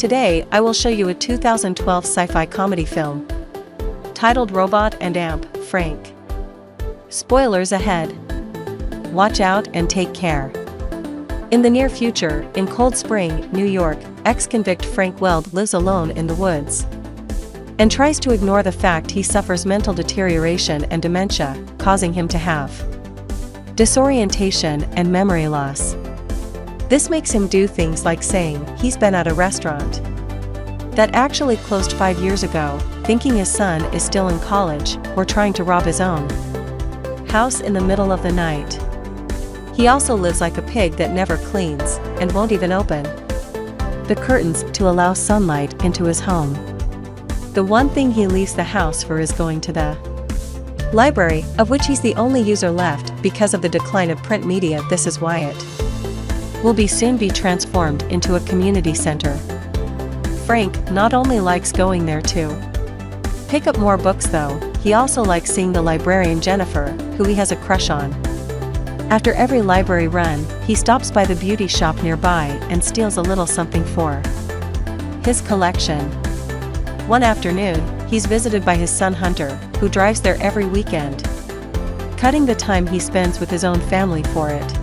Today, I will show you a 2012 sci-fi comedy film titled Robot and Amp, Frank. Spoilers ahead. Watch out and take care. In the near future, in Cold Spring, New York, ex-convict Frank Weld lives alone in the woods and tries to ignore the fact he suffers mental deterioration and dementia, causing him to have disorientation and memory loss. This makes him do things like saying he's been at a restaurant that actually closed 5 years ago, thinking his son is still in college, or trying to rob his own house in the middle of the night. He also lives like a pig that never cleans, and won't even open the curtains to allow sunlight into his home. The one thing he leaves the house for is going to the library, of which he's the only user left because of the decline of print media. This is why it will soon be transformed into a community center. Frank not only likes going there to pick up more books though, he also likes seeing the librarian Jennifer, who he has a crush on. After every library run, he stops by the beauty shop nearby and steals a little something for his collection. One afternoon, he's visited by his son Hunter, who drives there every weekend, cutting the time he spends with his own family for it.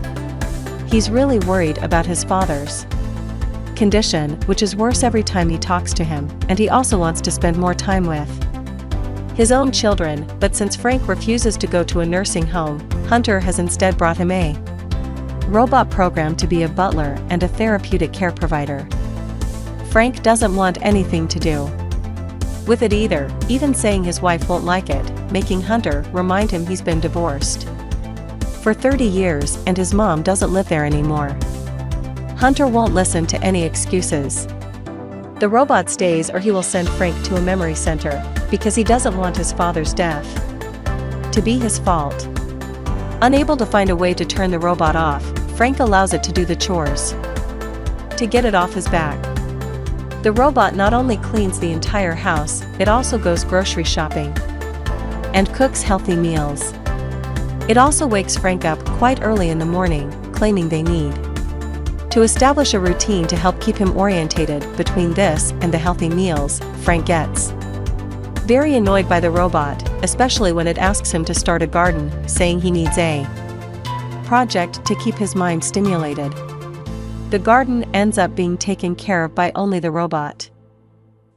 He's really worried about his father's condition, which is worse every time he talks to him, and he also wants to spend more time with his own children, but since Frank refuses to go to a nursing home, Hunter has instead brought him a robot program to be a butler and a therapeutic care provider. Frank doesn't want anything to do with it either, even saying his wife won't like it, making Hunter remind him he's been divorced for 30 years and his mom doesn't live there anymore. Hunter won't listen to any excuses. The robot stays, or he will send Frank to a memory center, because he doesn't want his father's death to be his fault. Unable to find a way to turn the robot off, Frank allows it to do the chores to get it off his back. The robot not only cleans the entire house, it also goes grocery shopping and cooks healthy meals. It also wakes Frank up quite early in the morning, claiming they need to establish a routine to help keep him orientated between this and the healthy meals. Frank gets very annoyed by the robot, especially when it asks him to start a garden, saying he needs a project to keep his mind stimulated. The garden ends up being taken care of by only the robot.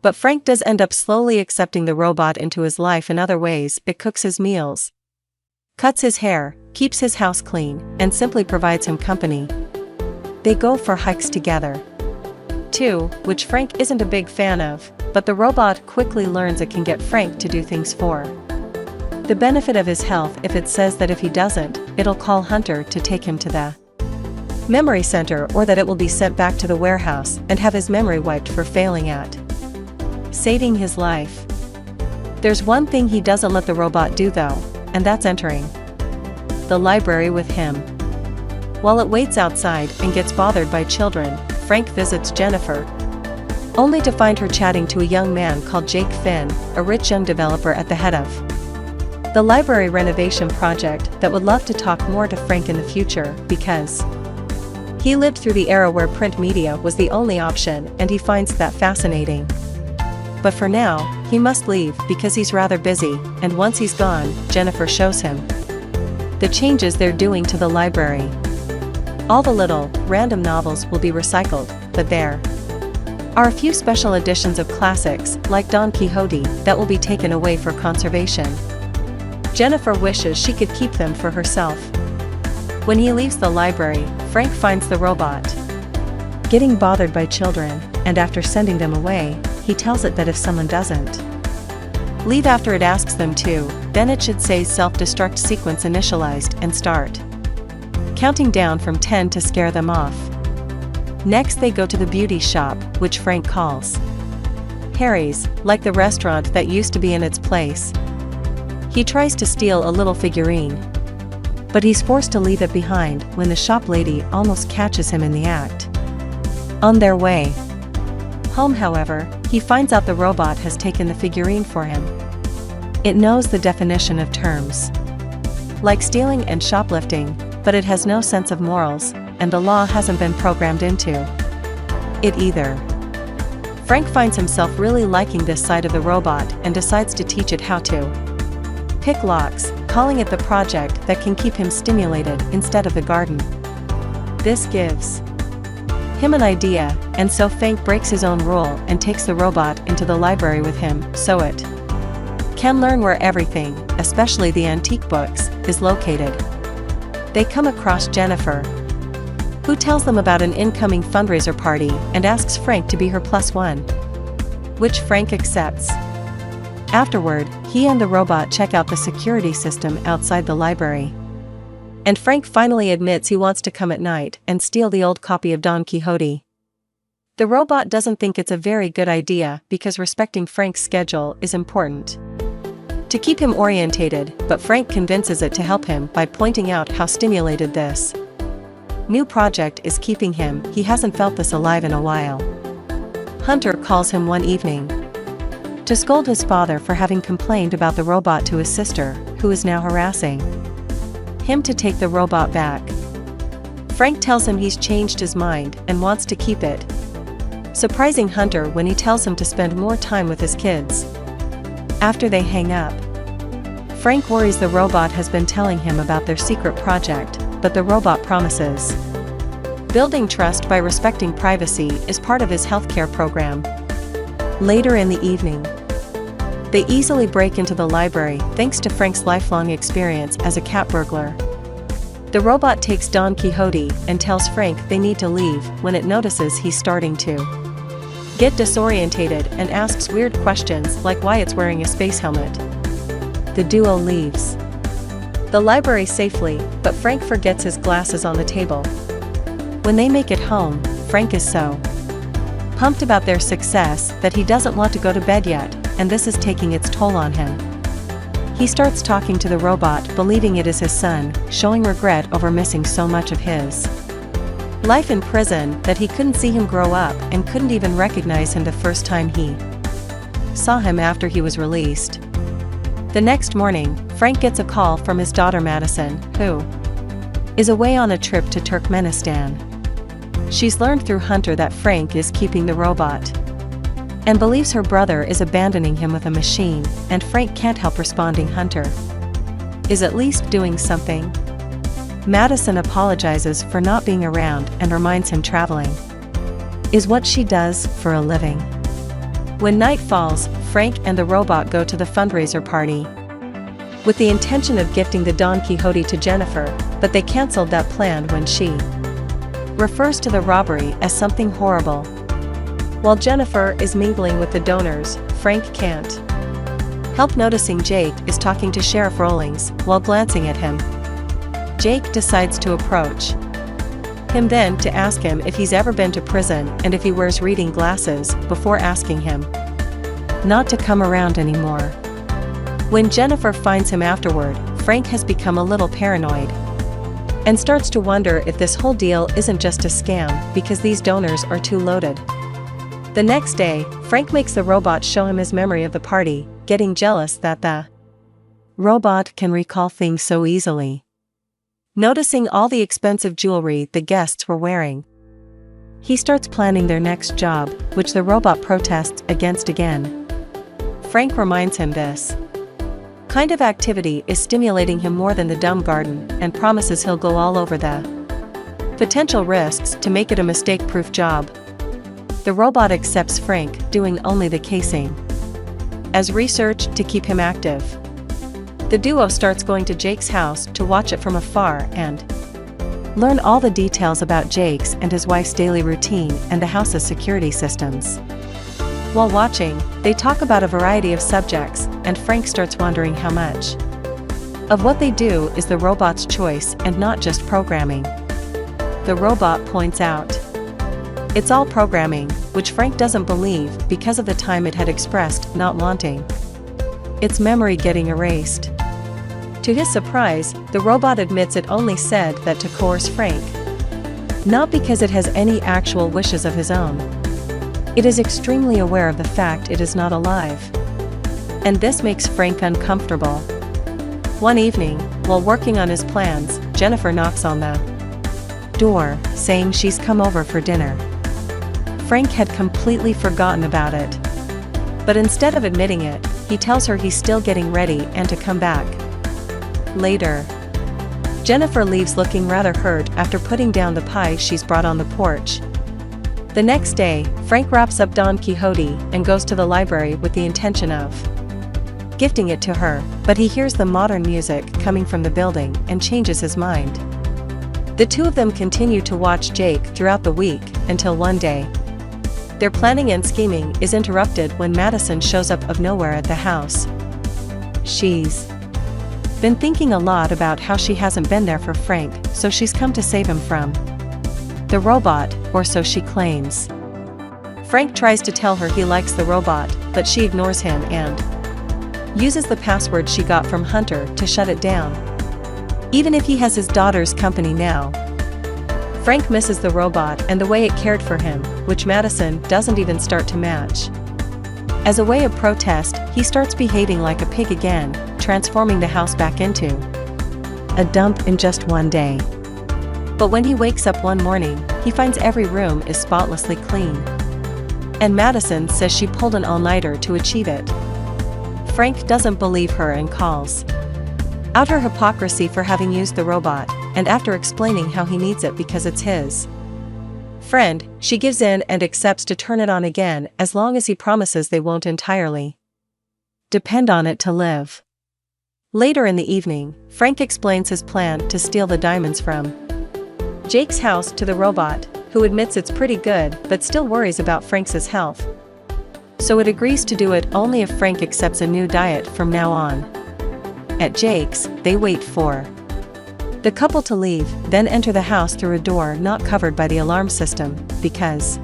But Frank does end up slowly accepting the robot into his life in other ways. It cooks his meals, cuts his hair, keeps his house clean, and simply provides him company. They go for hikes together too, which Frank isn't a big fan of, but the robot quickly learns it can get Frank to do things for the benefit of his health if it says that if he doesn't, it'll call Hunter to take him to the memory center, or that it will be sent back to the warehouse and have his memory wiped for failing at saving his life. There's one thing he doesn't let the robot do though, and that's entering the library with him. While it waits outside and gets bothered by children, Frank visits Jennifer, only to find her chatting to a young man called Jake Finn, a rich young developer at the head of the library renovation project that would love to talk more to Frank in the future, because he lived through the era where print media was the only option and he finds that fascinating. But for now, he must leave because he's rather busy, and once he's gone, Jennifer shows him the changes they're doing to the library. All the little, random novels will be recycled, but there are a few special editions of classics, like Don Quixote, that will be taken away for conservation. Jennifer wishes she could keep them for herself. When he leaves the library, Frank finds the robot getting bothered by children, and after sending them away, he tells it that if someone doesn't leave after it asks them to, then it should say self-destruct sequence initialized and start counting down from 10 to scare them off. Next they go to the beauty shop, which Frank calls Harry's, like the restaurant that used to be in its place. He tries to steal a little figurine, but he's forced to leave it behind when the shop lady almost catches him in the act. On their way home, however, he finds out the robot has taken the figurine for him. It knows the definition of terms like stealing and shoplifting, but it has no sense of morals, and the law hasn't been programmed into it either. Frank finds himself really liking this side of the robot and decides to teach it how to pick locks, calling it the project that can keep him stimulated instead of the garden. This gives him an idea, and so Frank breaks his own rule and takes the robot into the library with him so it can learn where everything, especially the antique books, is located. They come across Jennifer, who tells them about an incoming fundraiser party and asks Frank to be her +1, which Frank accepts. Afterward, he and the robot check out the security system outside the library. And Frank finally admits he wants to come at night and steal the old copy of Don Quixote. The robot doesn't think it's a very good idea because respecting Frank's schedule is important to keep him orientated, but Frank convinces it to help him by pointing out how stimulated this new project is keeping him. He hasn't felt this alive in a while. Hunter calls him one evening to scold his father for having complained about the robot to his sister, who is now harassing him to take the robot back. Frank tells him he's changed his mind and wants to keep it, surprising Hunter when he tells him to spend more time with his kids. After they hang up, Frank worries the robot has been telling him about their secret project, but the robot promises building trust by respecting privacy is part of his healthcare program. Later in the evening, they easily break into the library thanks to Frank's lifelong experience as a cat burglar. The robot takes Don Quixote and tells Frank they need to leave when it notices he's starting to get disorientated and asks weird questions like why it's wearing a space helmet. The duo leaves the library safely, but Frank forgets his glasses on the table. When they make it home, Frank is so pumped about their success that he doesn't want to go to bed yet, and this is taking its toll on him. He starts talking to the robot, believing it is his son, showing regret over missing so much of his life in prison that he couldn't see him grow up and couldn't even recognize him the first time he saw him after he was released. The next morning, Frank gets a call from his daughter Madison, who is away on a trip to Turkmenistan. She's learned through Hunter that Frank is keeping the robot and believes her brother is abandoning him with a machine, and Frank can't help responding Hunter is at least doing something. Madison apologizes for not being around and reminds him traveling is what she does for a living. When night falls, Frank and the robot go to the fundraiser party with the intention of gifting the Don Quixote to Jennifer, but they canceled that plan when she refers to the robbery as something horrible. While Jennifer is mingling with the donors, Frank can't help noticing Jake is talking to Sheriff Rawlings while glancing at him. Jake decides to approach him then to ask him if he's ever been to prison and if he wears reading glasses, before asking him not to come around anymore. When Jennifer finds him afterward, Frank has become a little paranoid and starts to wonder if this whole deal isn't just a scam because these donors are too loaded. The next day, Frank makes the robot show him his memory of the party, getting jealous that the robot can recall things so easily. Noticing all the expensive jewelry the guests were wearing, he starts planning their next job, which the robot protests against again. Frank reminds him this kind of activity is stimulating him more than the dumb garden, and promises he'll go all over the potential risks to make it a mistake-proof job. The robot accepts Frank doing only the casing as research to keep him active. The duo starts going to Jake's house to watch it from afar and learn all the details about Jake's and his wife's daily routine and the house's security systems. While watching, they talk about a variety of subjects, and Frank starts wondering how much of what they do is the robot's choice and not just programming. The robot points out it's all programming, which Frank doesn't believe because of the time it had expressed not wanting its memory getting erased. To his surprise, the robot admits it only said that to coerce Frank, not because it has any actual wishes of his own. It is extremely aware of the fact it is not alive. And this makes Frank uncomfortable. One evening, while working on his plans, Jennifer knocks on the door, saying she's come over for dinner. Frank had completely forgotten about it. But instead of admitting it, he tells her he's still getting ready and to come back. Later, Jennifer leaves looking rather hurt after putting down the pie she's brought on the porch. The next day, Frank wraps up Don Quixote and goes to the library with the intention of gifting it to her, but he hears the modern music coming from the building and changes his mind. The two of them continue to watch Jake throughout the week until one day, their planning and scheming is interrupted when Madison shows up of nowhere at the house. She's been thinking a lot about how she hasn't been there for Frank, so she's come to save him from the robot, or so she claims. Frank tries to tell her he likes the robot, but she ignores him and uses the password she got from Hunter to shut it down. Even if he has his daughter's company now, Frank misses the robot and the way it cared for him, which Madison doesn't even start to match. As a way of protest, he starts behaving like a pig again, transforming the house back into a dump in just one day. But when he wakes up one morning, he finds every room is spotlessly clean. And Madison says she pulled an all-nighter to achieve it. Frank doesn't believe her and calls out her hypocrisy for having used the robot, and after explaining how he needs it because it's his friend, she gives in and accepts to turn it on again as long as he promises they won't entirely depend on it to live. Later in the evening, Frank explains his plan to steal the diamonds from Jake's house to the robot, who admits it's pretty good but still worries about Frank's health. So it agrees to do it only if Frank accepts a new diet from now on. At Jake's, they wait for the couple to leave, then enter the house through a door not covered by the alarm system, because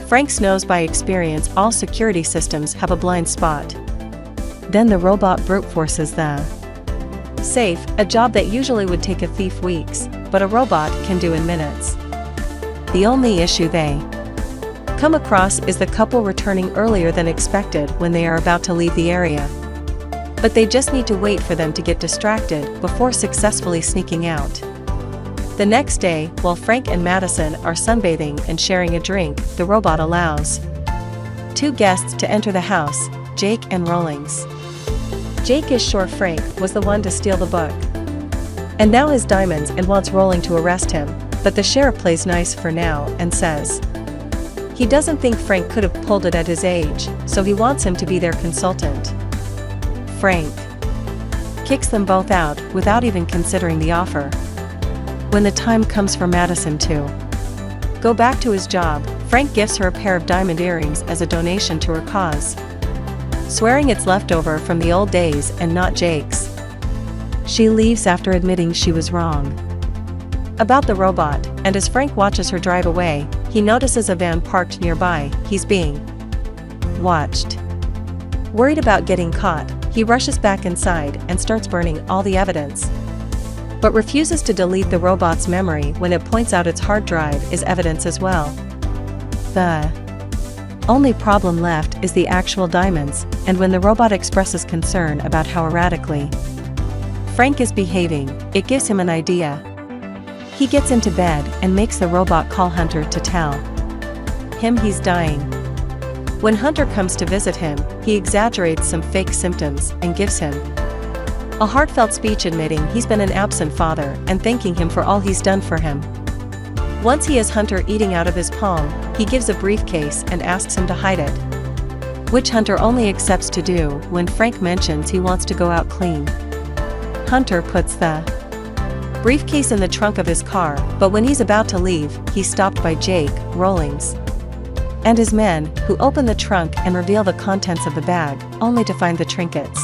Frank knows by experience all security systems have a blind spot. Then the robot brute forces the safe, a job that usually would take a thief weeks, but a robot can do in minutes. The only issue they come across is the couple returning earlier than expected when they are about to leave the area. But they just need to wait for them to get distracted before successfully sneaking out. The next day, while Frank and Madison are sunbathing and sharing a drink, the robot allows two guests to enter the house, Jake and Rawlings. Jake is sure Frank was the one to steal the book and now his diamonds and wants Rowling to arrest him, but the sheriff plays nice for now and says he doesn't think Frank could have pulled it at his age, so he wants him to be their consultant. Frank kicks them both out without even considering the offer. When the time comes for Madison to go back to his job, Frank gives her a pair of diamond earrings as a donation to her cause, swearing it's leftover from the old days and not Jake's. She leaves after admitting she was wrong about the robot, and as Frank watches her drive away, he notices a van parked nearby. He's being watched. Worried about getting caught, he rushes back inside and starts burning all the evidence, but refuses to delete the robot's memory when it points out its hard drive is evidence as well. The only problem left is the actual diamonds, and when the robot expresses concern about how erratically Frank is behaving, it gives him an idea. He gets into bed and makes the robot call Hunter to tell him he's dying. When Hunter comes to visit him, he exaggerates some fake symptoms and gives him a heartfelt speech admitting he's been an absent father and thanking him for all he's done for him. Once he has Hunter eating out of his palm, he gives a briefcase and asks him to hide it, which Hunter only accepts to do when Frank mentions he wants to go out clean. Hunter puts the briefcase in the trunk of his car, but when he's about to leave, he's stopped by Jake, Rawlings, and his men, who open the trunk and reveal the contents of the bag, only to find the trinkets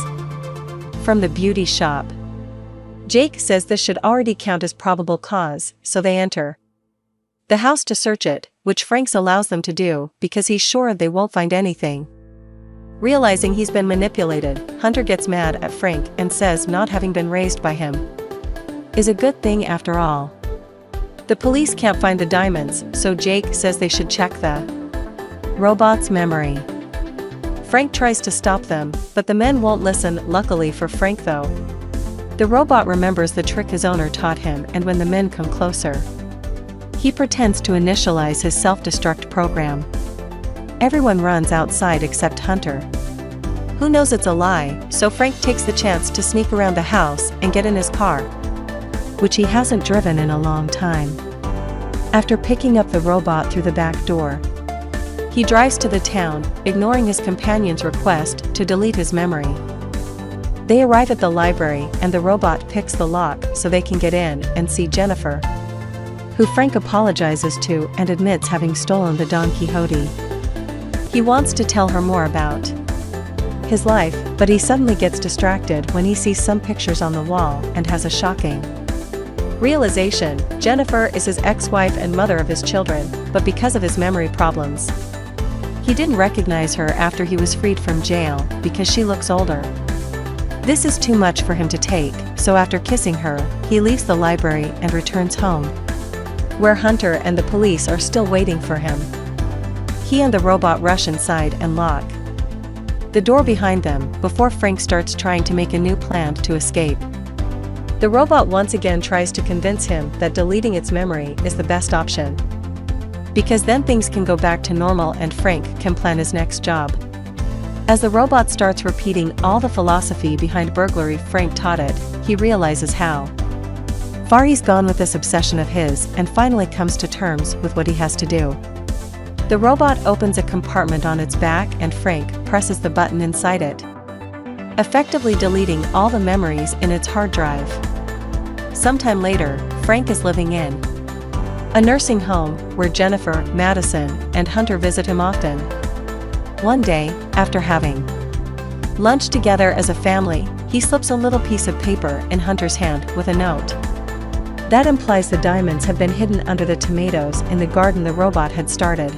from the beauty shop. Jake says this should already count as probable cause, so they enter the house to search it, which Frank allows them to do because he's sure they won't find anything. Realizing he's been manipulated, Hunter gets mad at Frank and says not having been raised by him is a good thing after all. The police can't find the diamonds, so Jake says they should check the robot's memory. Frank tries to stop them, but the men won't listen. Luckily for Frank though, the robot remembers the trick his owner taught him, and when the men come closer, He pretends to initialize his self-destruct program. Everyone runs outside except Hunter. Who knows it's a lie, so Frank takes the chance to sneak around the house and get in his car, which he hasn't driven in a long time. After picking up the robot through the back door, he drives to the town, ignoring his companion's request to delete his memory. They arrive at the library and the robot picks the lock so they can get in and see Jennifer, who Frank apologizes to and admits having stolen the Don Quixote. He wants to tell her more about his life, but he suddenly gets distracted when he sees some pictures on the wall and has a shocking realization. Jennifer is his ex-wife and mother of his children, but because of his memory problems, he didn't recognize her after he was freed from jail because she looks older. This is too much for him to take, so after kissing her, he leaves the library and returns home, where Hunter and the police are still waiting for him. He and the robot rush inside and lock the door behind them before Frank starts trying to make a new plan to escape. The robot once again tries to convince him that deleting its memory is the best option, because then things can go back to normal and Frank can plan his next job. As the robot starts repeating all the philosophy behind burglary Frank taught it, he realizes how far he's gone with this obsession of his and finally comes to terms with what he has to do. The robot opens a compartment on its back and Frank presses the button inside it, effectively deleting all the memories in its hard drive. Sometime later, Frank is living in a nursing home where Jennifer, Madison, and Hunter visit him often. One day, after having lunch together as a family, he slips a little piece of paper in Hunter's hand with a note that implies the diamonds have been hidden under the tomatoes in the garden the robot had started.